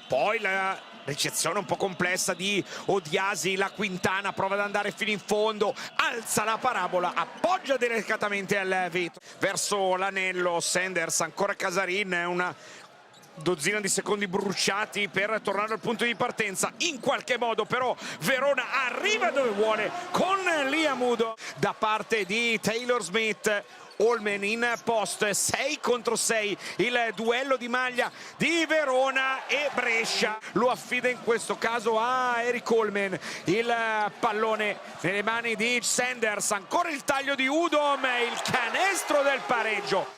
poi la ricezione un po' complessa di Odiasi, la Quintana prova ad andare fino in fondo, alza la parabola, appoggia delicatamente al vetro verso l'anello. Sanders, ancora Casarin, una dozzina di secondi bruciati per tornare al punto di partenza. In qualche modo però Verona arriva dove vuole con Liam Udoh da parte di Taylor Smith. Holman in post, 6 contro 6, il duello di maglia di Verona, e Brescia lo affida in questo caso a Eric Holman. Il pallone nelle mani di Sanders, ancora il taglio di Udom, il canestro del pareggio.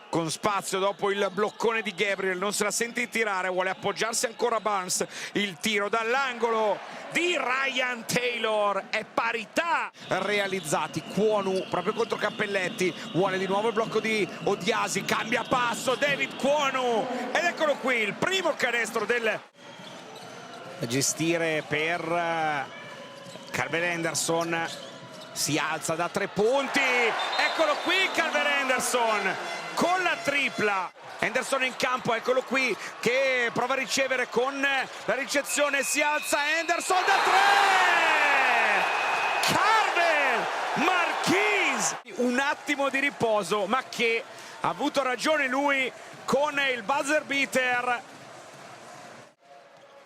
Con spazio dopo il bloccone di Gabriel, non se la sente in tirare, vuole appoggiarsi ancora Barnes, il tiro dall'angolo di Ryan Taylor, è parità realizzati. Kwonu proprio contro Cappelletti, vuole di nuovo il blocco di Odiasi, cambia passo David Kwonu ed eccolo qui il primo canestro da gestire per Calvin Henderson. Si alza da 3 punti, eccolo qui Calvin Henderson con la tripla. Henderson in campo, eccolo qui che prova a ricevere con la ricezione, si alza Henderson da 3, Carvel Marquise, un attimo di riposo ma che ha avuto ragione lui con il buzzer beater.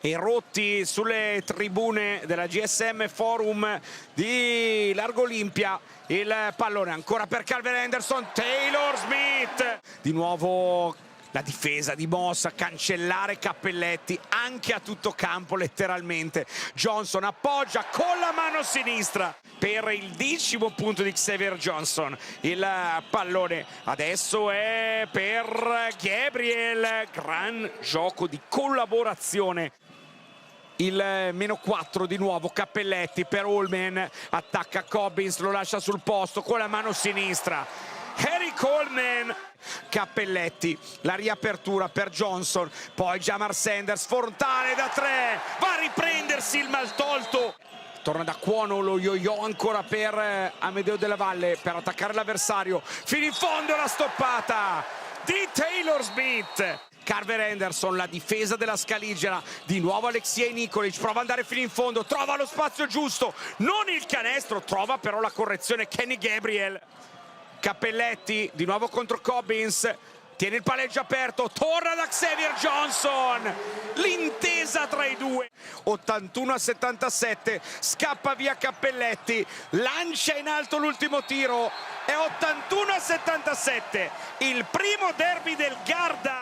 Erotti sulle tribune della GSM Forum di Largo Olimpia, il pallone ancora per Calvin Henderson, Taylor Smith, di nuovo la difesa di Moss a cancellare Cappelletti anche a tutto campo letteralmente. Johnson appoggia con la mano sinistra per il 10° punto di Xavier Johnson. Il pallone adesso è per Gabriel, gran gioco di collaborazione. Il -4 di nuovo Cappelletti per Holman, attacca Cobbins, lo lascia sul posto con la mano sinistra. Eric Holman, Cappelletti, la riapertura per Johnson, poi Jamar Sanders, frontale da 3, va a riprendersi il maltolto. Torna da Kwonu, lo yo-yo ancora per Amedeo Della Valle per attaccare l'avversario, fino in fondo la stoppata di Taylor Smith. Calvin Henderson, la difesa della Scaligera, di nuovo Aleksej Nikolic, prova ad andare fino in fondo, trova lo spazio giusto, non il canestro, trova però la correzione Kenny Gabriel. Cappelletti, di nuovo contro Cobbins, tiene il palleggio aperto, torna da Xavier Johnson, l'intesa tra i due. 81-77, scappa via Cappelletti, lancia in alto l'ultimo tiro, è 81-77, il primo derby del Garda